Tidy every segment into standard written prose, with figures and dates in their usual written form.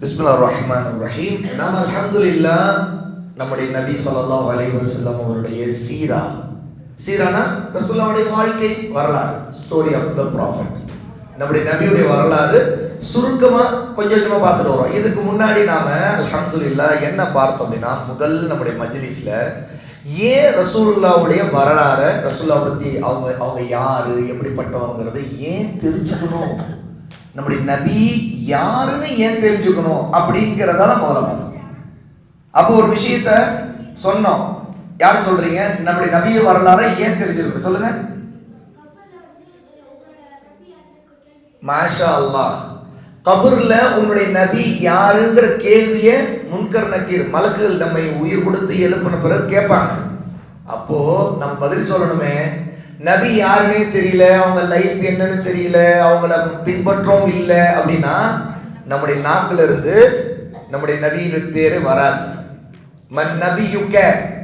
பிஸ்மில்லாஹிர் ரஹ்மானிர் ரஹீம். நாம் அல்ஹம்துலில்லாஹ் நம்முடைய நபி ஸல்லல்லாஹு அலைஹி வஸல்லம் அவருடைய சீரானா ரசூலுல்லாஹ்வுடைய வாழ்க்கை வரலாறு, ஸ்டோரி ஆஃப் த ப்ராஃபட். நம்முடைய நபியுடைய வரலாறு சுருக்கமா கொஞ்சம் கொஞ்சமா பார்த்துட்டு வரோம். இதுக்கு முன்னாடி நாம அல்ஹம்துலில்லாஹ் என்ன பார்த்தோம் அப்படின்னா, முதல் நம்முடைய மஜ்லிஸ்ல ஏன் ரசூலுல்லாஹ்வுடைய வரலாறு, ரசூலுல்லாஹ் பத்தி அவங்க யாரு, எப்படிப்பட்டவங்கிறத ஏன் தெரிஞ்சுக்கணும், நம்முடைய நபி யாருன்னு ஏன் தெரிஞ்சுக்கணும் அப்படிங்கிறதால முதல்ல பார்த்தோம். அப்போ ஒரு விஷயத்த சொன்னோம். யாரு சொல்றீங்க? நம்முடைய நபிய வரலாறை ஏன் தெரிஞ்சுக்கணும் சொல்லுங்க. மாஷா அல்லாஹ். கபர்ல உன்னுடைய நபி யாருங்கிற கேள்விய முன்கர் நக்கீர் மலக்குகள் நம்மை உயிர் கொடுத்து எழுப்பின பிறகு கேட்பாங்க. அப்போ நம்ம பதில் சொல்லணுமே. நபி யாருன்னே தெரியல, அவங்க லைஃப் என்னன்னு தெரியல, அவங்கள பின்பற்றவும் இல்லை அப்படின்னா நம்முடைய நாக்குல இருந்து நம்முடைய நபியின் பேரு வராது. மன் நபியுக்க,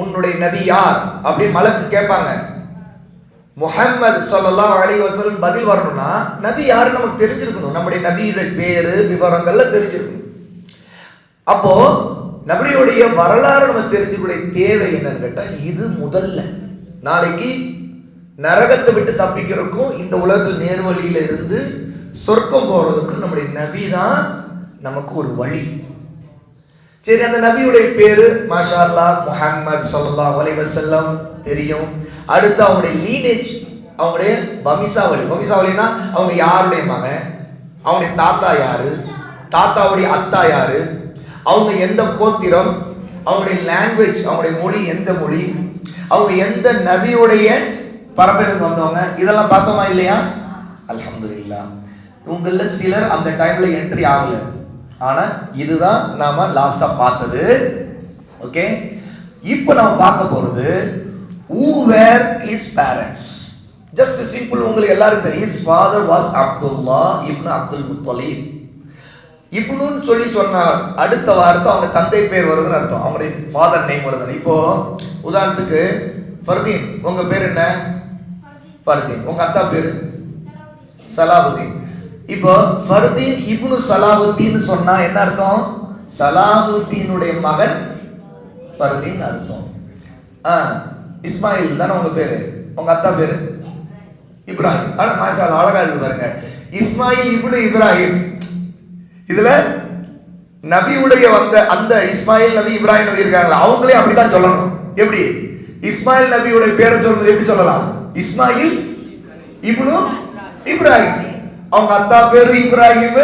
உன்னுடைய நபி யார் அப்படின்னு மலக்கு கேட்பாங்க. முஹம்மது ஸல்லல்லாஹு அலைஹி வஸல்லம் பதில் வரணும்னா நபி யாருன்னு நமக்கு தெரிஞ்சிருக்கணும். நம்முடைய நபியுடைய பேரு விவரங்கள்ல தெரிஞ்சிருக்கணும். அப்போ நபியுடைய வரலாறு நம்ம தெரிஞ்சுக்கூடிய தேவை என்னன்னு கேட்டா, இது முதல்ல நாளைக்கு நரகத்தை விட்டு தப்பிக்கிறதுக்கும் இந்த உலகத்தில் நேர்வழியில இருந்து சொர்க்கம் போறதுக்கும் நம்முடைய நபி தான் நமக்கு ஒரு வழி. சரி, அந்த நபியுடைய பேரு மாஷா அல்லாஹ் முஹம்மது ஸல்லல்லாஹு அலைஹி வஸல்லம் தெரியும். அடுத்து அவங்களுடைய லீனேஜ், அவங்களுடைய வம்சாவளினா அவங்க யாருடைய மகன், அவங்களுடைய தாத்தா யாரு, தாத்தாவுடைய அத்தா யாரு, அவங்க எந்த கோத்திரம், அவங்களுடைய லாங்குவேஜ், அவங்களுடைய மொழி எந்த மொழி, அவங்க எந்த நபியுடைய பரம்பரைக்கு வந்தவங்க, இதெல்லாம் பார்த்தோமா இல்லையா? அல்ஹம்துலில்லாஹ். உங்கள சிலர் அந்த டைம்ல என்ட்ரி ஆகல, ஆனா இதுதான் நாம லாஸ்டா பார்த்தது. ஓகே, இப்போ நாம பார்க்க போறது who were his parents. just simple, உங்களுக்கு எல்லாருக்கும் தெரியும். his father was அப்துல்லா இப்னு அப்துல் முத்தலிப். இப்னுன்னு சொல்லி சொன்னார், அடுத்த வார்த்தை அவங்க தந்தை பேர் வருதுன்னு அர்த்தம், அவங்களுடைய ஃபாதர் நேம் வருதுன்னு. இப்போ உதாரணத்துக்கு ஃபர்தீன், உங்க பேர் என்ன? ஃபர்தீன். உங்க அத்தா பேரு சலாவுதீன். இப்போ ஃபர்தீன் இப்னு சலாவுதீன் சொன்னா என்ன அர்த்தம்? சலாவுதீனுடைய மகன் ஃபர்தீன் அர்த்தம். இஸ்மாயில் தானே உங்க பேரு, உங்க அத்தா பேரு இப்ராஹிம். மாஷா அல்லாஹ், அழகா இருக்கு பாருங்க. இஸ்மாயில் இப்னு இப்ராஹிம். இதுல நபியுடைய வந்த அந்த இஸ்மாயில் நபி இப்ராஹிம் நபி இருக்காங்களா, அவங்களே அப்படித்தான் சொல்லணும். எப்படி இஸ்மாயில் நபியுடைய பேரை சொல்றது எப்படி சொல்லலாம்? இஸ்மாயில் இப்னு இப்ராஹிம். அவங்க அத்தா பேரு இப்ராஹிம்,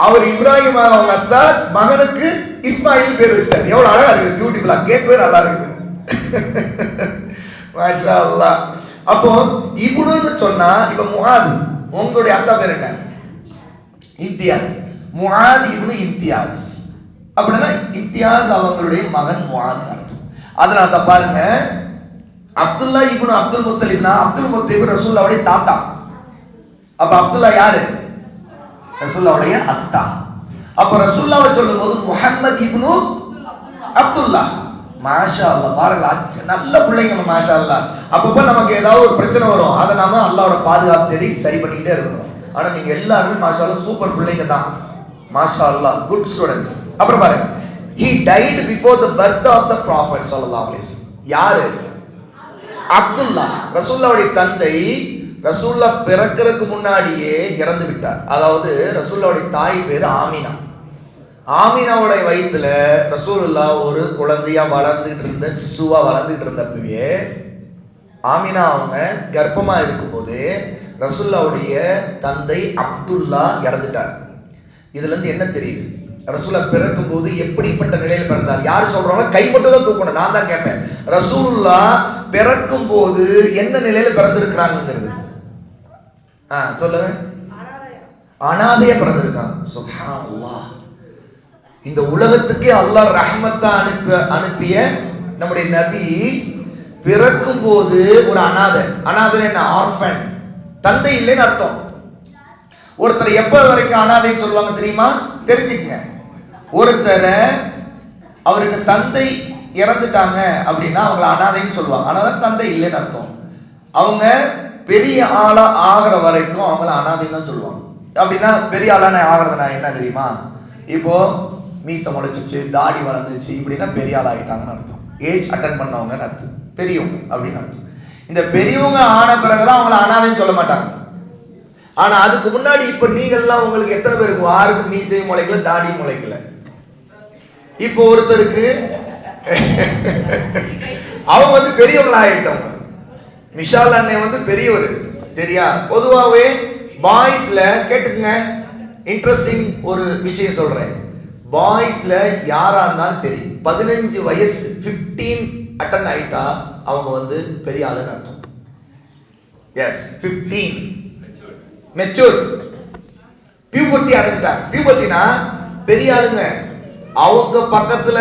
அவர் இப்ராஹிம், அவங்க அத்தா மகனுக்கு இஸ்மாயில் பேர் வச்சார். எவ்வளவு அழகா இருக்குது, பியூட்டிஃபுல்லா, கேட்கவே நல்லா இருக்குது. மாஷா அல்லாஹ். அப்போ இப்னுன்னு சொன்னா, இப்ப முஆத், உங்களுடைய அத்தா பேர் என்ன? இம்தியாஸ். முஆத் இப்னு இம்தியாஸ் அப்படின்னா இம்தியாஸ் அவங்களுடைய மகன் முஆத் அர்த்தம். அதனால தான் பாருங்க, அப்துல்லா இப்னு அப்துல் முத்தலிப்னா அப்துல் முத்தலிப் ரசூலுல்லாஹ்வுடைய தாத்தா. அப்ப அப்துல்லா யாரு? ரசூலுல்லாஹ்வுடைய அத்தா. அப்ப ரசூலுல்லாஹ்வை சொல்லும்போது முஹம்மது இப்னு அப்துல்லா. மாஷா அல்லாஹ், பாருங்க நல்ல பிள்ளைங்க. மாஷா அல்லாஹ். அப்பப்போ நமக்கு ஏதாவது ஒரு பிரச்சனை வரும், அதை நாம அல்லாஹ்வோட பாதுகாப்பு தேடி சரி பண்ணிக்கிட்டே இருக்கணும். ஆனா நீங்க எல்லாருமே மாஷா அல்லாஹ் சூப்பர் பிள்ளைங்க தான். மாஷா அல்லாஹ், குட் ஸ்டூடெண்ட்ஸ். அப்புறம் பாருங்க, he died before the birth of the prophet sallallahu alaihi wasallam. யாரு? அப்துல்லா. ரசூலுல்லாஹ்வுடைய தந்தை ரசூலுல்லா பிறக்கிறதுக்கு முன்னாடியே இறந்து விட்டார். அதாவது ரசூலுல்லாஹ்வுடைய தாய் பேரு ஆமினா. ஆமினாவுடைய வயிற்றுல ரசூலுல்லாஹ் ஒரு குழந்தையா வளர்ந்துட்டு இருந்த, சிசுவா வளர்ந்துட்டு இருந்தப்பவே ஆமினா அவங்க கர்ப்பமா இருக்கும்போது ரசூலுல்லாஹ்வுடைய தந்தை அப்துல்லா இறந்துட்டார். இதுல இருந்து என்ன தெரியுது? ரசூலுல்லாஹ் பிறக்கும் போது எப்படிப்பட்ட நிலையில் பிறந்தார்? யார் சொல்றாங்க? கை மட்டும் தான் தூக்கணும். நான் தான் கேட்பேன், ரசூலுல்லாஹ் பிறக்கும் போது என்ன நிலையில பிறந்திருக்கிறாங்கிறது சொல்லுங்க. அனாதையா பிறந்திருக்காங்க. சுப்ஹானல்லாஹ். இந்த உலகத்துக்கே அல்லாஹ் ரஹ்மத்தா அனுப்பிய நம்முடைய நபி பிறக்கும் போது ஒரு அனாதை. அனாதை என்ன? ஆர்ஃபன், தந்தை இல்லைன்னு அர்த்தம். ஒருத்தர் எப்ப வரைக்கும் அனாதைன்னு சொல்லுவாங்க தெரியுமா? தெரிஞ்சுக்கங்க. ஒருத்தரை அவருக்கு தந்தை இறந்துட்டாங்க அப்படின்னா அவங்களை அனாதைன்னு சொல்லுவாங்க. அனாதை தந்தை இல்லைன்னு அர்த்தம். அவங்க பெரிய ஆளா ஆகிற வரைக்கும் அவங்கள அனாதைன்னு தான் சொல்லுவாங்க. அப்படின்னா பெரிய ஆளான ஆகிறதுனா என்ன தெரியுமா? இப்போ மீசை முளைச்சிச்சு, தாடி வளர்ந்துச்சு, இப்படின்னா பெரிய ஆள் ஆகிட்டாங்கன்னு அர்த்தம். ஏஜ் அட்டன் பண்ணவங்கன்னு அர்த்தம், பெரியவங்க அப்படின்னு அர்த்தம். இந்த பெரியவங்க ஆன பிறகுதான் அவங்கள அனாதைன்னு சொல்ல மாட்டாங்க. ஆனா அதுக்கு முன்னாடி இப்ப நீங்கள்லாம் உங்களுக்கு எத்தனை பேருக்கு யாருக்கும் மீசையும் முளைக்கல, தாடியும் முளைக்கல. இப்போ ஒருத்தருக்கு அவங்க வந்து பெரியவங்களா ஆயிட்டவங்க. விஷால் அண்ணன் வந்து பெரியவர், சரியா? பொதுவாகவே பாய்ஸ்ல கேட்டுக்குங்க, இன்ட்ரெஸ்டிங் ஒரு விஷயம் சொல்றேன். பாய்ஸ்ல யாரா இருந்தாலும் சரி 15 வயசு 15 அட்டன் ஆயிட்டா அவங்க வந்து பெரிய ஆளுன்னு அர்த்தம். எஸ், 15 மெச்சூர், பியூபர்ட்டி அடைஞ்சிட்டாங்க. பியூபர்ட்டினா பெரிய ஆளுங்க. அவங்க பக்கத்துல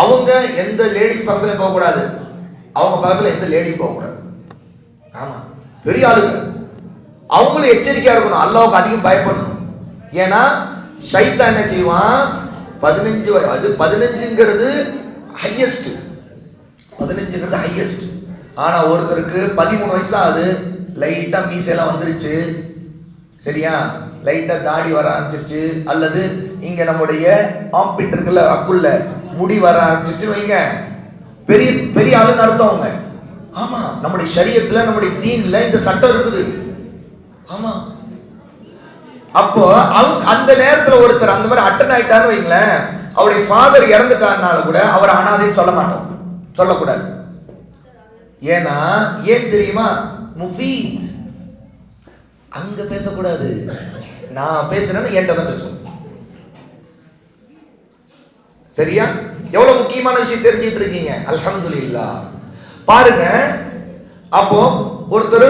அவங்க எந்த லேடிஸ் பக்கத்துல போக கூடாது, அவங்க பக்கத்துல எந்த லேடியும் போக கூடாது. ஆமா, பெரிய ஆளுங்க. அவங்களும் எச்சரிக்கையா இருக்கணும், அல்லாஹ்வுக்கு அதிகம் பயப்படணும். ஏன்னா ஷைத்தான் என்ன செய்வான், 15 அது 15ங்கிறது ஹையஸ்ட், 15ங்கிறது ஹையஸ்ட். ஆனா ஒருத்தருக்கு 13 வயசு தான், அது லைட்டா மீசையெல்லாம் வந்துருச்சு, சரியா, லைட்டா தாடி வர ஆரம்பிச்சிருச்சு, அல்லது இங்க நம்முடைய ஆம்பிட் இருக்குல்ல, அக்குள்ள முடி வர ஆரம்பிச்சிருச்சுன்னு வைங்க, பெரிய பெரிய ஆளுன்னு அர்த்தம் அவங்க. ஆமா, நம்முடைய ஷரியத்துல நம்முடைய தீன்ல இந்த சட்டம் இருக்குது. ஆமா, அப்போ அவங்க அந்த நேரத்துல ஒருத்தர் அந்த மாதிரி அட்டன் ஆயிட்டான்னு வைங்களேன், அவருடைய ஃபாதர் இறந்துட்டாருனால கூட அவர் அனாதைன்னு சொல்ல மாட்டோம், சொல்லக்கூடாது. ஏன்னா ஏன் தெரியுமா, முஃபீத் அங்க பேசக்கூடாது. நான் பேசுறேன்னு என்கிட்ட தான் பேசணும், சரியா? எவ்வளவு முக்கியமான விஷயம் தெரிஞ்சிட்டு இருக்கீங்க, அல்ஹம்துலில்லாஹ். பாருங்க, அப்போ ஒருத்தர்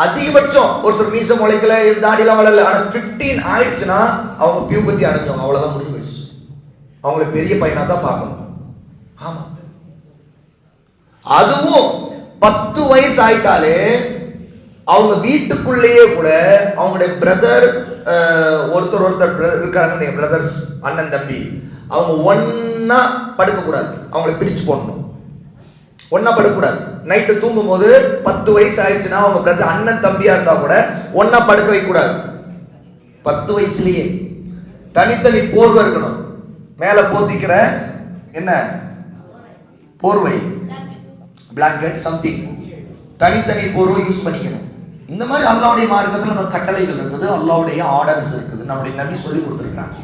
அதிகபட்சம் ஒருத்தர் மீசை முளைக்கல, தாடிலாம் வளரல, ஆனா 15 ஆயிடுச்சுன்னா அவங்க பியூபர்ட்டி அடைஞ்சவங்க, அவ்வளவுதான், முடிஞ்சு போயிடுச்சு. அவங்கள பெரிய பையனா தான் பார்க்கணும். ஆமா, அதுவும் 10 வயசு ஆயிட்டாலே அவங்க வீட்டுக்குள்ளேயே கூட அவங்களுடைய பிரதர், ஒருத்தர் இருக்காங்க, பிரதர்ஸ், அண்ணன் தம்பி, அவங்க ஒன்னா படுக்க கூடாது, அவங்களை பிரிச்சு போடணும். ஒன்னா படுக்கக்கூடாது. நைட்டு தூங்கும் போது 10 வயசு ஆயிடுச்சுன்னா அவங்க பிரதர் அண்ணன் தம்பியா இருந்தா கூட ஒன்னா படுக்க வைக்க கூடாது. 10 வயசுலயே தனித்தனி போர்வை இருக்கணும். மேல போத்திக்கிற என்ன போர்வை, பிளாங்கெட் சம்திங், தனித்தனி போர்வை யூஸ் பண்ணிக்கணும். இந்த மாதிரி அல்லாஹ்வுடைய மார்க்கத்துல நம்ம கட்டளைகள் இருக்குது, அல்லாஹ்வுடைய ஆர்டர்ஸ் இருக்குது, நம்முடைய நபி சொல்லி கொடுத்துருக்காங்க.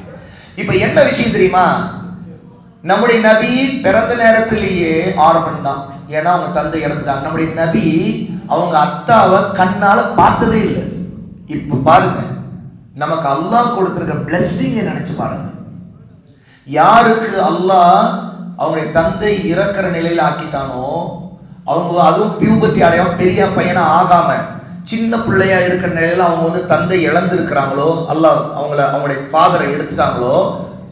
இப்ப என்ன விஷயம் தெரியுமா, நம்முடைய நபி பிறந்த நேரத்திலேயே ஆர்ஃபன் தான், ஏன்னா அவங்க தந்தை இறந்துட்டாங்க. நம்முடைய நபி அவங்க அத்தாவை கண்ணால பார்த்ததே இல்லை. இப்ப பாருங்க, நமக்கு அல்லாஹ் கொடுத்திருக்க பிளெஸ்ஸிங்கை நினைச்சு பாருங்க. யாருக்கு அல்லாஹ் அவங்களுடைய தந்தை இறக்கிற நிலையில ஆக்கிட்டானோ, அவங்க அதுவும் பியூபர்ட்டி அடையாம பெரிய பையனா ஆகாம சின்ன பிள்ளையா இருக்கிற நிலையில அவங்க வந்து தந்தை இழந்திருக்கிறாங்களோ, அல்லாஹ் அவங்களுடைய ஃபாதரை எடுத்துட்டாங்களோ,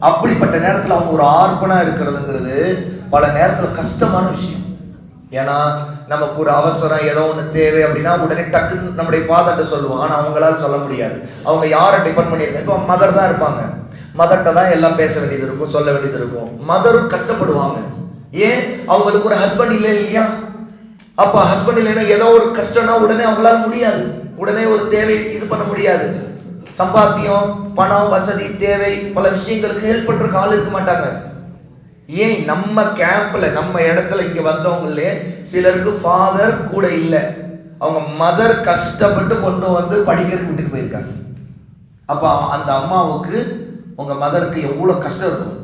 அப்படிப்பட்ட நேரத்தில் அவங்க ஒரு ஆர்ஃபனா இருக்கிறதுங்கிறது பல நேரத்தில் கஷ்டமான விஷயம். ஏன்னா நமக்கு ஒரு அவசரம், ஏதோ ஒன்று தேவை அப்படின்னா உடனே டக்குன்னு நம்முடைய ஃபாதர்கிட்ட சொல்லுவோம். ஆனால் அவங்களால சொல்ல முடியாது. அவங்க யாரை டிபெண்ட் பண்ணியிருக்காங்க, இப்போ மதர் தான் இருப்பாங்க, மதர்கிட்ட தான் எல்லாம் பேச வேண்டியது இருக்கும், சொல்ல வேண்டியது இருக்கும். மதரும் கஷ்டப்படுவாங்க. ஏன், அவங்களுக்கு ஒரு ஹஸ்பண்ட் இல்லை இல்லையா? அப்போ ஹஸ்பண்ட் இல்லைன்னா ஏதோ ஒரு கஷ்டம்னா உடனே அவங்களால முடியாது, உடனே ஒரு தேவை இது பண்ண முடியாது. சம்பாத்தியம், பணம், வசதி, தேவை, பல விஷயங்களுக்கு ஹெல்ப் பண்றதுக்கு ஆள் இருக்க மாட்டாங்க. ஏன், நம்ம கேம்ப்ல நம்ம இடத்துல இங்க வந்தவங்களே சிலருக்கு ஃபாதர் கூட இல்லை, அவங்க மதர் கஷ்டப்பட்டு கொண்டு வந்து படிக்கிறதுக்கு விட்டுட்டு போயிருக்காங்க. அப்ப அந்த அம்மாவுக்கு உங்க மதருக்கு எவ்வளவு கஷ்டம் இருக்கும்,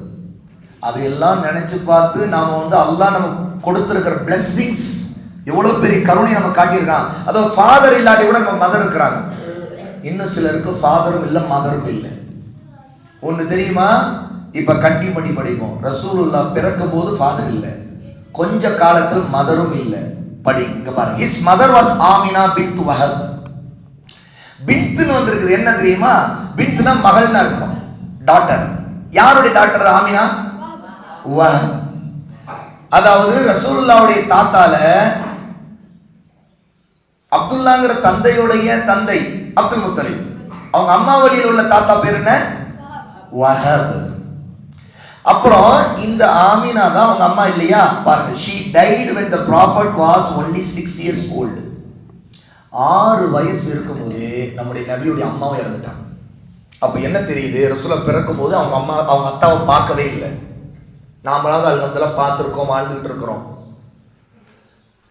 அதையெல்லாம் நினைச்சு பார்த்து நாம வந்து அல்லாஹ் நம்ம கொடுத்திருக்கிற பிளெஸிங்ஸ் எவ்வளவு பெரிய கருணை நம்ம காட்டியிருக்கான். அதாவது ஃபாதர் இல்லாட்டி கூட நம்ம மதர் இருக்கிறாங்க. இன்னும் சிலருக்கு ஃபாதரும் இல்லை, மதரும் இல்லை. ஒன்று தெரியுமா, இப்போ கண்டினியூ பண்ணி படிப்போம். ரசூலுல்லாஹ் பிறக்கும் போது ஃபாதர் இல்லை, கொஞ்ச காலத்தில் மதரும் இல்லை. படி, இங்க பாருங்க. His mother was Amina bint Wahb. பின்த்னு வந்திருக்குது, என்ன தெரியுமா, பின்த்னா மகள்னு அர்த்தம், டாட்டர். யாருடைய டாட்டர் ஆமினா? வஹப். அதாவது ரசூலுல்லாஹ்வுடைய தாத்தால அப்துல்லாங்கிற தந்தையுடைய தந்தை அப்துல் முத்தலிப், அவங்க அம்மா வழியில் உள்ள தாத்தா பேர் என்ன? வஹப். அப்புறம் இந்த ஆமினா தான் அவங்க அம்மா இல்லையா? பாருங்க, she died when the prophet was only 6 years old. 6 வயசு இருக்கும்போது நம்முடைய நபியுடைய அம்மாவும் இறந்துட்டாங்க. அப்ப என்ன தெரியுது, ரசூலுல்லாஹ் பிறக்கும் போது அவங்க அத்தாவை பார்க்கவே இல்லை. நாமளாவது அல்ஹம்துலில்லாஹ் பார்த்துருக்கோம், வாழ்ந்துகிட்டு இருக்கிறோம்.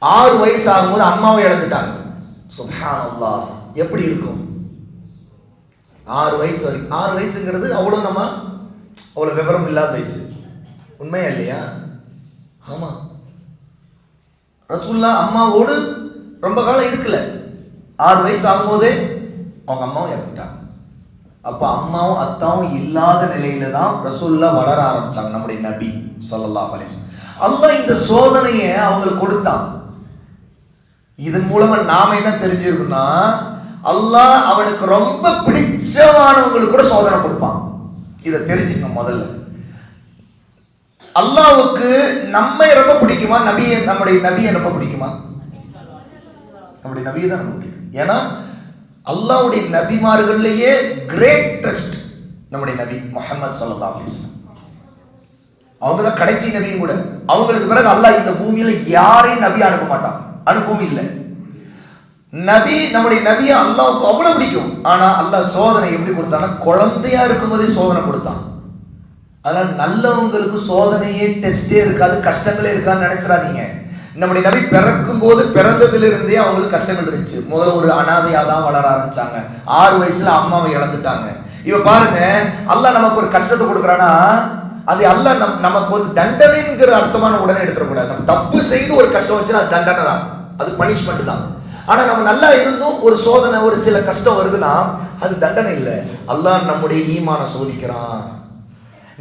6 வயசு ஆகும்போது அம்மாவை இழந்துட்டாங்க. சுப்ஹானல்லாஹ், எப்படி இருக்கும்? 6 வயசு வரைக்கும். 6 வயசுங்கிறது அவ்வளோ விவரம் இல்லாத வயசு. உண்மையா இல்லையா? ஆமா. ரசூலுல்லாஹ் அம்மாவோடு ரொம்ப காலம் இருக்கல. 6 வயசு ஆகும்போதே அவங்க அம்மாவும் இறந்துட்டாங்க. அப்ப அம்மாவும் அத்தாவும் இல்லாத நிலையில தான் ரசூலுல்லாஹ் வளர ஆரம்பிச்சாங்க. நம்முடைய நபி ஸல்லல்லாஹு அலைஹி வஸல்லம் அல்லாஹ் இந்த சோதனையை அவங்களுக்கு கொடுத்தான். இதன் மூலமா நாம என்ன தெரிஞ்சிருக்கோம்னா, அல்லாஹ் அவனுக்கு ரொம்ப பிடிச்சமானவங்களுக்கு கூட சோதனை கொடுப்பான். இதை தெரிஞ்சுக்கணும். முதல்ல அல்லாஹ்வுக்கு நம்மை ரொம்ப பிடிக்குமா, நம்முடைய நபியை ரொம்ப பிடிக்குமா? நம்முடைய நபியை தான் ரொம்ப பிடிக்கும். ஏன்னா அல்லாஹ்வுடைய நபிமார்கள்லயே கிரேட்டஸ்ட் நம்முடைய நபி முஹம்மது ஸல்லல்லாஹு அலைஹி வஸல்லம். அவங்க தான் கடைசி நபியும் கூட. அவங்களுக்கு பிறகு அல்லாஹ் இந்த பூமியில யாரையும் நபி அனுப்ப மாட்டான், அனுப்பவும் இல்லை. நபி நம்முடைய நபியை அல்லாஹ்வுக்கு அவ்வளவு பிடிக்கும். ஆனா அல்லாஹ் சோதனை எப்படி கொடுத்தான்னா, குழந்தையா இருக்கும்போதே சோதனை கொடுத்தான். அதனால நல்லவங்களுக்கு சோதனையே டெஸ்டே இருக்காது, கஷ்டங்களே இருக்காதுன்னு நினைச்சிடாதீங்க. நம்முடைய நபி பிறக்கும் போது பிறந்ததிலிருந்தே அவங்களுக்கு கஷ்டங்கள் இருந்துச்சு. முதல்ல ஒரு அனாதையா தான் வளர ஆரம்பிச்சாங்க. 6 வயசுல அம்மாவை இழந்துட்டாங்க. இவ பாருங்க, அல்லாஹ் நமக்கு ஒரு கஷ்டத்தை கொடுக்குறானா, அது அல்லாஹ் நமக்கு வந்து தண்டனைங்கிற அர்த்தமான உடனே எடுத்துடக்கூடாது. நம்ம தப்பு செய்து ஒரு கஷ்டம் வச்சுன்னா அது தண்டனை தான், அது பனிஷ்மெண்ட் தான். ஆனா நம்ம நல்லா இருந்தும் ஒரு சோதனை, ஒரு சில கஷ்டம் வருதுன்னா அது தண்டனை இல்லை. அல்லாஹ் நம்முடைய ஈமானை சோதிக்கிறான்.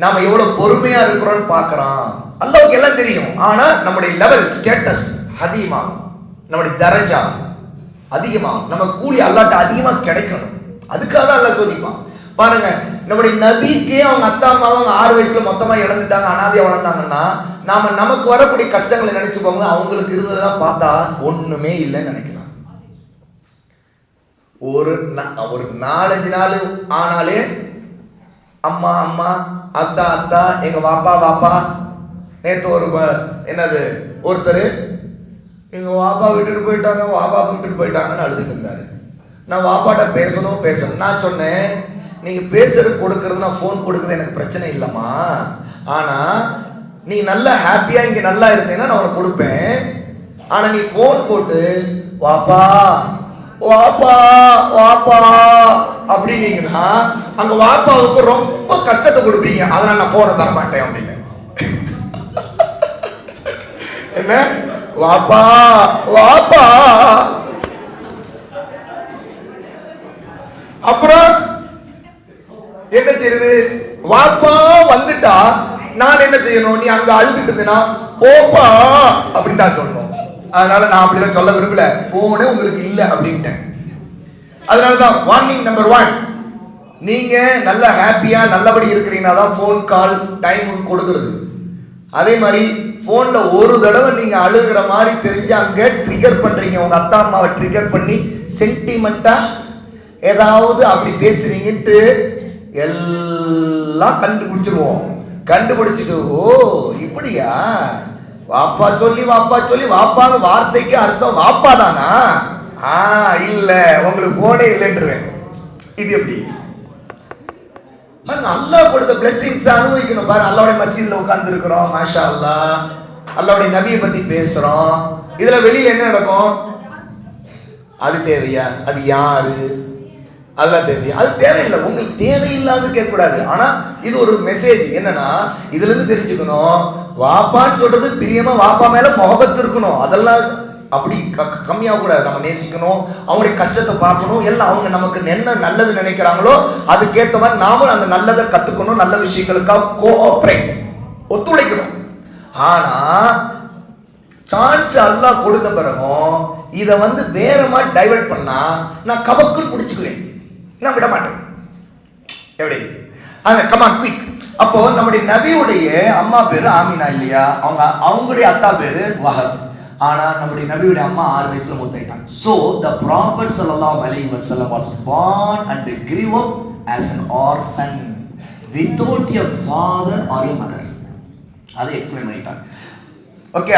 நாம எவ்வளவு பொறுமையா இருக்கிறோம்னு பார்க்கறான். அல்லாஹ்வுக்கு எல்லாம் தெரியும். ஆனா நம்முடைய லெவல், ஸ்டேட்டஸ் அதிகமாகும், நம்முடைய தரஜா அதிகமாகும், நம்ம கூலி அல்லாஹ்ட்ட அதிகமா கிடைக்கணும். அதுக்காக தான் அல்லாஹ் சோதிப்பான். பாருங்க, நம்முடைய நபிக்கே அவங்க அத்தா அம்மாவை 6 வயசுல மொத்தமா இழந்துட்டாங்க, அனாதையா வளர்ந்தாங்கன்னா நமக்கு வரக்கூடிய கஷ்டங்களை நினைச்சு போங்க. அவங்களுக்கு இருந்ததெல்லாம் பார்த்தா ஒண்ணுமே இல்லைன்னு நினைக்கலாம். ஒரு 4-5 நாள் ஆனாலே அம்மா அம்மா, அத்தா அத்தா, எங்க வாப்பா. நேற்று ஒருத்தர் எங்க வாப்பா விட்டுட்டு போயிட்டாங்கன்னு அழுதுட்டு இருந்தாரு. நான் வாப்பாட்ட பேசணும். நான் சொன்னேன், நீங்க பேசுறது கொடுக்கறது, நான் ஃபோன் கொடுக்கறது எனக்கு பிரச்சனை இல்லைம்மா. ஆனா நீ நல்லா ஹாப்பியா இங்க நல்லா இருந்தேன்னா நான் உனக்கு கொடுப்பேன். ஆனா நீ ஃபோன் போட்டு வாப்பா அப்படின்னீங்கன்னா அங்க வாப்பாவுக்கு ரொம்ப கஷ்டத்தை கொடுப்பீங்க. அதனால நான் போன தர மாட்டேன் அப்படின்னு. என்ன வாப்பா அப்புறம் என்ன செய்யுது? வாப்பா வந்துட்டா நான் என்ன செய்யணும்? நீ அங்க அழுதுட்டு இருந்தேன்னா போப்பா அப்படின்னு தான் சொல்லணும். அதனால நான் அப்படிலாம் சொல்ல விரும்பல. போனே உங்களுக்கு இல்லை அப்படின்ட்டேன். அதனாலதான் வார்னிங் நம்பர் 1, நீங்க நல்ல ஹாப்பியா நல்லபடி இருக்கிறீங்கன்னா தான் ஃபோன் கால் டைமுக்கு கொடுக்கறது. அதே மாதிரி போன்ல ஒரு தடவை நீங்க அழுகிற மாதிரி தெரிஞ்சு அங்க ட்ரிகர் பண்றீங்க, உங்க அத்தா அம்மாவை ட்ரிகர் பண்ணி சென்டிமெண்டா ஏதாவது அப்படி பேசுறீங்கன்ட்டு எல்லாம் கண்டுபிடிச்சிட்டு ஓ இப்படியா, வாப்பா சொல்லி வாப்பான்னு வார்த்தைக்கு அர்த்தம் வாப்பா தானா? இல்ல, உங்களுக்கு போனே இல்லைன்றேன். இது எப்படி? அல்லாஹ் கொடுத்த பிளெஸிங்ஸ் அனுபவிக்கணும். பாரு, அல்லாஹ்வுடைய மஸ்ஜித்ல உட்கார்ந்து இருக்கிறோம், மாஷா அல்லாஹ், அல்லாஹ்வுடைய நபியை பத்தி பேசுறோம். இதுல வெளியில என்ன நடக்கும்? அது தேவையா? அது யாரு? அதெல்லாம் தேவையா? அது தேவையில்லை. உங்களுக்கு தேவையில்லாத கேட்கக்கூடாது. ஆனா இது ஒரு மெசேஜ். என்னன்னா, இதுல இருந்து தெரிஞ்சுக்கணும், வாப்பான்னு சொல்றது பிரியமா வாப்பா மேல முகபத் இருக்கணும். அதெல்லாம் அப்படி கம்மியாக கூடாது. நம்ம நேசிக்கணும், அவங்களுடைய கஷ்டத்தை பார்க்கணும். எல்லாம் அவங்க நமக்கு என்ன நல்லது நினைக்கிறாங்களோ அதுக்கேற்ற மாதிரி நாமும் அந்த நல்லதை கத்துக்கணும். நல்ல விஷயங்களுக்காக கோஆப்ரேட், ஒத்துழைக்கணும். ஆனா சான்ஸ் அல்லாஹ் கொடுத்த பிறகும் இதை வேற மாதிரி டைவர்ட் பண்ணா நான் கபக்குள் பிடிச்சுக்குவேன், நான் விட மாட்டேன். எப்படி? Come on quick. அப்போ நம்முடைய நபியுடைய அம்மா பேரு ஆமினா இல்லையா? அவங்களுடைய அத்தா பேரு வஹப். ஆனா நம்முடைய நபியுடைய அம்மா 6 வயசுல மூத்தாயிட்டாங்க. So the Prophet sallallahu alaihi wasallam was born and grew up as an orphan without a father or a mother. அதை எக்ஸ்பிளைன் பண்ணிட்டாங்க. ஓகே.